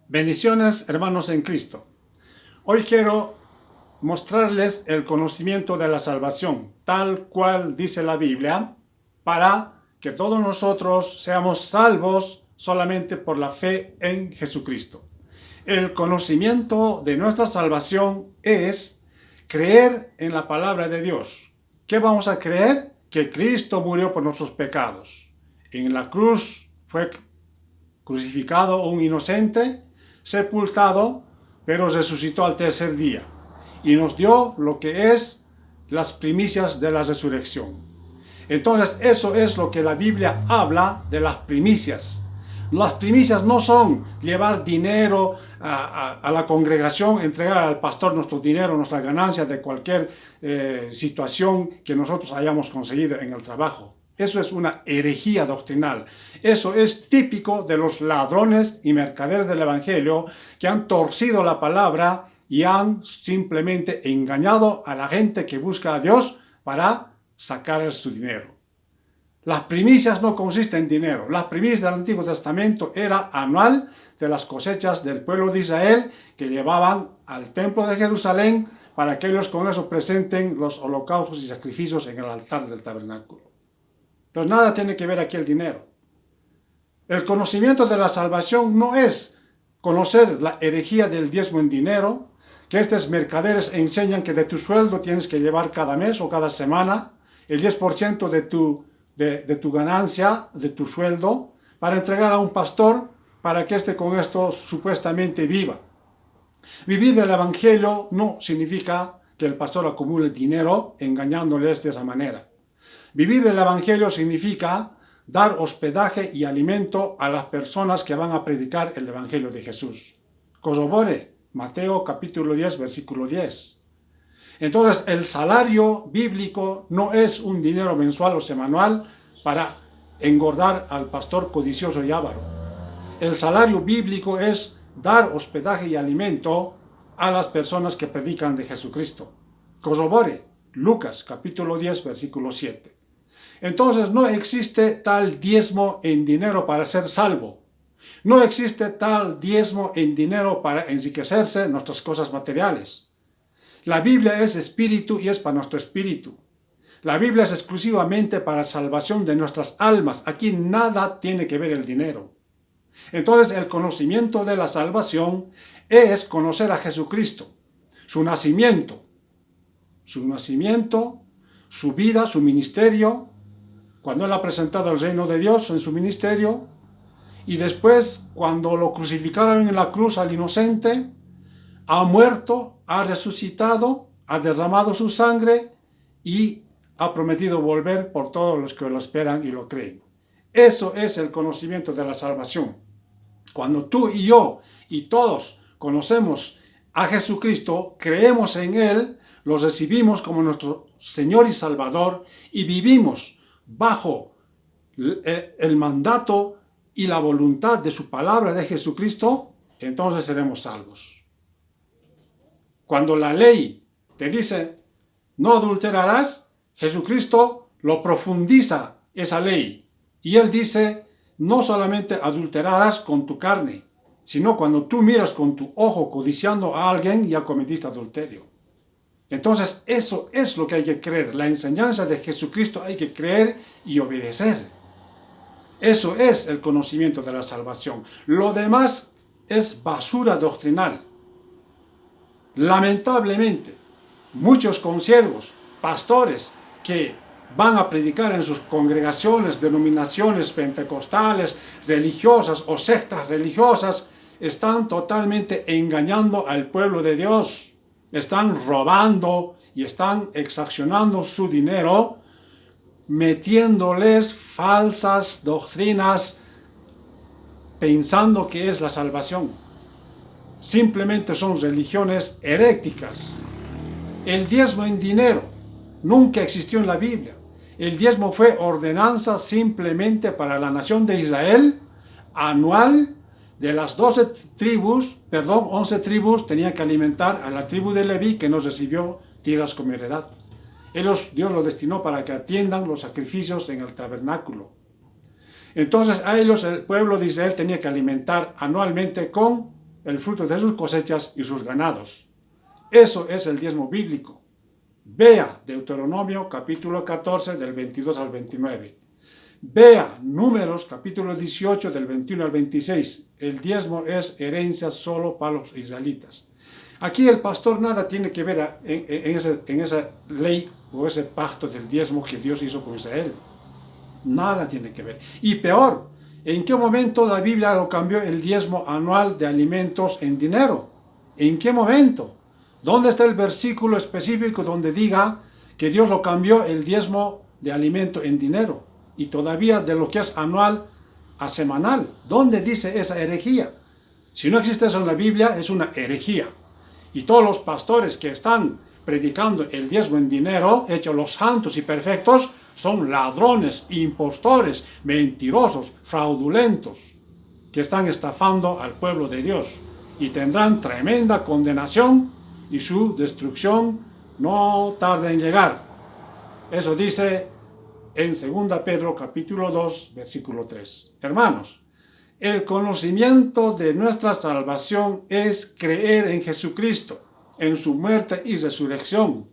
Bendiciones, hermanos en Cristo. Hoy quiero mostrarles el conocimiento de la salvación, tal cual dice la Biblia, para que todos nosotros seamos salvos solamente por la fe en Jesucristo. El conocimiento de nuestra salvación es creer en la palabra de Dios. ¿Qué vamos a creer? Que Cristo murió por nuestros pecados. En la cruz fue crucificado un inocente, sepultado, pero resucitó al tercer día y nos dio lo que es las primicias de la resurrección. Entonces eso es lo que la Biblia habla de las primicias. Las primicias no son llevar dinero a la congregación, entregar al pastor nuestro dinero, nuestra ganancia de cualquier situación que nosotros hayamos conseguido en el trabajo. Eso es una herejía doctrinal. Eso es típico de los ladrones y mercaderes del Evangelio que han torcido la palabra y han simplemente engañado a la gente que busca a Dios para sacar su dinero. Las primicias no consisten en dinero. Las primicias del Antiguo Testamento era anual de las cosechas del pueblo de Israel que llevaban al templo de Jerusalén para que ellos con eso presenten los holocaustos y sacrificios en el altar del tabernáculo. Entonces nada tiene que ver aquí el dinero. El conocimiento de la salvación no es conocer la herejía del diezmo en dinero, que estos mercaderes enseñan que de tu sueldo tienes que llevar cada mes o cada semana el 10% de tu ganancia, de tu sueldo, para entregar a un pastor para que éste con esto supuestamente viva. Vivir del Evangelio no significa que el pastor acumule dinero engañándoles de esa manera. Vivir del Evangelio significa dar hospedaje y alimento a las personas que van a predicar el Evangelio de Jesús. Corrobore, Mateo capítulo 10, versículo 10. Entonces, el salario bíblico no es un dinero mensual o semanal para engordar al pastor codicioso y avaro. El salario bíblico es dar hospedaje y alimento a las personas que predican de Jesucristo. Corrobore, Lucas capítulo 10, versículo 7. Entonces no existe tal diezmo en dinero para ser salvo. No existe tal diezmo en dinero para enriquecerse nuestras cosas materiales. La Biblia es espíritu y es para nuestro espíritu. La Biblia es exclusivamente para salvación de nuestras almas. Aquí nada tiene que ver el dinero. Entonces el conocimiento de la salvación es conocer a Jesucristo, su nacimiento, su vida, su ministerio, cuando Él ha presentado el reino de Dios en su ministerio, y después cuando lo crucificaron en la cruz al inocente, ha muerto, ha resucitado, ha derramado su sangre y ha prometido volver por todos los que lo esperan y lo creen. Eso es el conocimiento de la salvación. Cuando tú y yo y todos conocemos a Jesucristo, creemos en Él, lo recibimos como nuestro Señor y Salvador y vivimos bajo el mandato y la voluntad de su palabra de Jesucristo, entonces seremos salvos. Cuando la ley te dice no adulterarás, Jesucristo lo profundiza esa ley y Él dice no solamente adulterarás con tu carne, sino cuando tú miras con tu ojo codiciando a alguien ya cometiste adulterio. Entonces eso es lo que hay que creer. La enseñanza de Jesucristo hay que creer y obedecer. Eso es el conocimiento de la salvación. Lo demás es basura doctrinal. Lamentablemente, muchos consiervos, pastores que van a predicar en sus congregaciones, denominaciones pentecostales, religiosas o sectas religiosas, están totalmente engañando al pueblo de Dios. Están robando y están exaccionando su dinero, metiéndoles falsas doctrinas, pensando que es la salvación. Simplemente son religiones heréticas. El diezmo en dinero nunca existió en la Biblia. El diezmo fue ordenanza simplemente para la nación de Israel, anual. De las 11 tribus tenían que alimentar a la tribu de Leví que no recibió tierras como heredad. Dios lo destinó para que atiendan los sacrificios en el tabernáculo. Entonces a ellos el pueblo de Israel tenía que alimentar anualmente con el fruto de sus cosechas y sus ganados. Eso es el diezmo bíblico. Vea Deuteronomio capítulo 14 del 22 al 29. Vea Números capítulo 18 del 21 al 26. El diezmo es herencia solo para los israelitas. Aquí el pastor nada tiene que ver en esa ley o ese pacto del diezmo que Dios hizo con Israel. Nada tiene que ver. Y peor, ¿en qué momento la Biblia lo cambió el diezmo anual de alimentos en dinero? ¿En qué momento? ¿Dónde está el versículo específico donde diga que Dios lo cambió el diezmo de alimento en dinero? Y todavía de lo que es anual a semanal. ¿Dónde dice esa herejía? Si no existe eso en la Biblia, es una herejía. Y todos los pastores que están predicando el diezmo en dinero, hechos los santos y perfectos, son ladrones, impostores, mentirosos, fraudulentos, que están estafando al pueblo de Dios. Y tendrán tremenda condenación y su destrucción no tarda en llegar. Eso dice en 2 Pedro capítulo 2, versículo 3. Hermanos, el conocimiento de nuestra salvación es creer en Jesucristo, en su muerte y resurrección.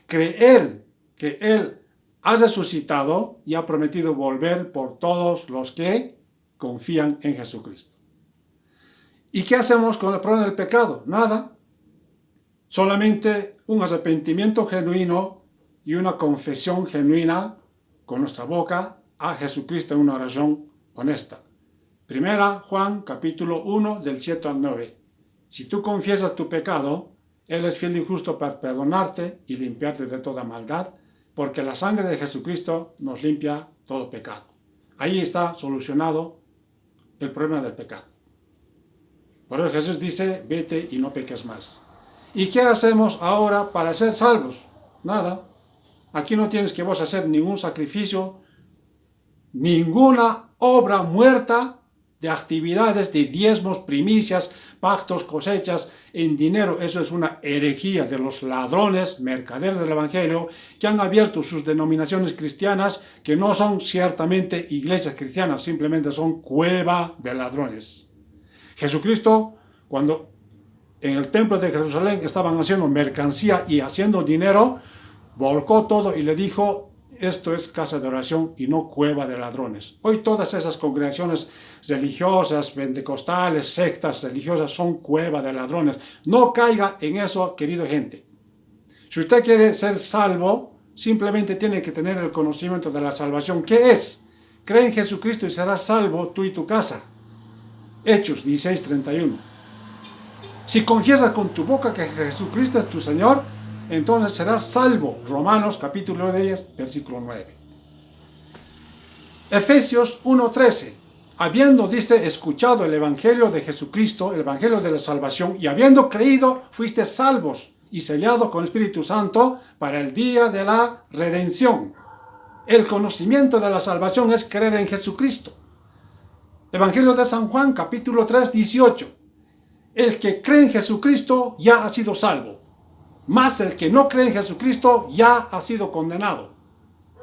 Creer que Él ha resucitado y ha prometido volver por todos los que confían en Jesucristo. ¿Y qué hacemos con el problema del pecado? Nada. Solamente un arrepentimiento genuino y una confesión genuina con nuestra boca a Jesucristo en una oración honesta. Primera Juan capítulo 1 del 7 al 9. Si tú confiesas tu pecado, Él es fiel y justo para perdonarte y limpiarte de toda maldad, porque la sangre de Jesucristo nos limpia todo pecado. Ahí está solucionado el problema del pecado. Por eso Jesús dice, vete y no peques más. ¿Y qué hacemos ahora para ser salvos? Nada. Aquí no tienes que vos hacer ningún sacrificio, ninguna obra muerta de actividades, de diezmos, primicias, pactos, cosechas en dinero. Eso es una herejía de los ladrones, mercaderes del Evangelio, que han abierto sus denominaciones cristianas, que no son ciertamente iglesias cristianas, simplemente son cueva de ladrones. Jesucristo, cuando en el templo de Jerusalén estaban haciendo mercancía y haciendo dinero, volcó todo y le dijo, esto es casa de oración y no cueva de ladrones. Hoy todas esas congregaciones religiosas, pentecostales, sectas religiosas son cueva de ladrones. No caiga en eso, querido gente. Si usted quiere ser salvo, simplemente tiene que tener el conocimiento de la salvación. ¿Qué es? Cree en Jesucristo y serás salvo tú y tu casa. Hechos 16:31. Si confiesas con tu boca que Jesucristo es tu Señor, entonces serás salvo. Romanos capítulo 10, versículo 9. Efesios 1:13. Habiendo, dice, escuchado el Evangelio de Jesucristo, el Evangelio de la salvación, y habiendo creído, fuiste salvos y sellados con el Espíritu Santo para el día de la redención. El conocimiento de la salvación es creer en Jesucristo. Evangelio de San Juan, capítulo 3, 18. El que cree en Jesucristo ya ha sido salvo. Mas el que no cree en Jesucristo ya ha sido condenado.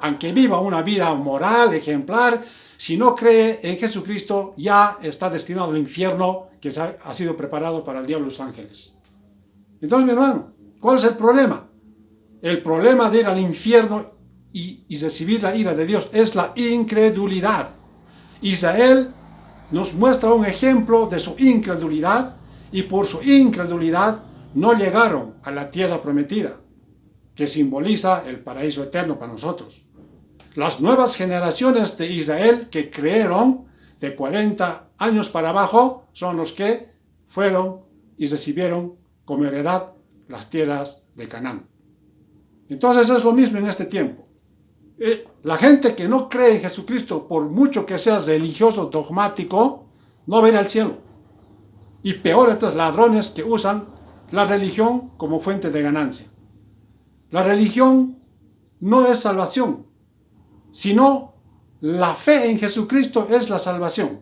Aunque viva una vida moral, ejemplar, si no cree en Jesucristo ya está destinado al infierno que ha sido preparado para el diablo y los ángeles. Entonces, mi hermano, ¿cuál es el problema? El problema de ir al infierno y recibir la ira de Dios es la incredulidad. Israel nos muestra un ejemplo de su incredulidad y por su incredulidad no llegaron a la tierra prometida, que simboliza el paraíso eterno para nosotros. Las nuevas generaciones de Israel que creyeron de 40 años para abajo son los que fueron y recibieron como heredad las tierras de Canaán. Entonces es lo mismo en este tiempo. La gente que no cree en Jesucristo, por mucho que sea religioso, dogmático, no va a ir al cielo. Y peor estos ladrones que usan la religión como fuente de ganancia. La religión no es salvación, sino la fe en Jesucristo es la salvación.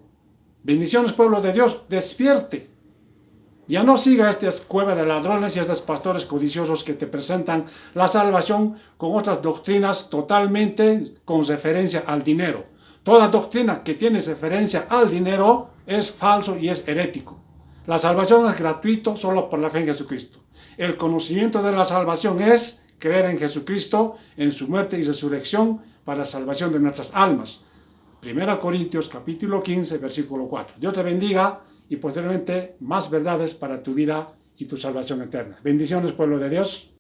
Bendiciones, pueblo de Dios, despierte. Ya no siga esta cueva de ladrones y estos pastores codiciosos que te presentan la salvación con otras doctrinas totalmente con referencia al dinero. Toda doctrina que tiene referencia al dinero es falso y es herético. La salvación es gratuito solo por la fe en Jesucristo. El conocimiento de la salvación es creer en Jesucristo, en su muerte y resurrección para la salvación de nuestras almas. 1 Corintios capítulo 15, versículo 4. Dios te bendiga y posteriormente más verdades para tu vida y tu salvación eterna. Bendiciones, pueblo de Dios.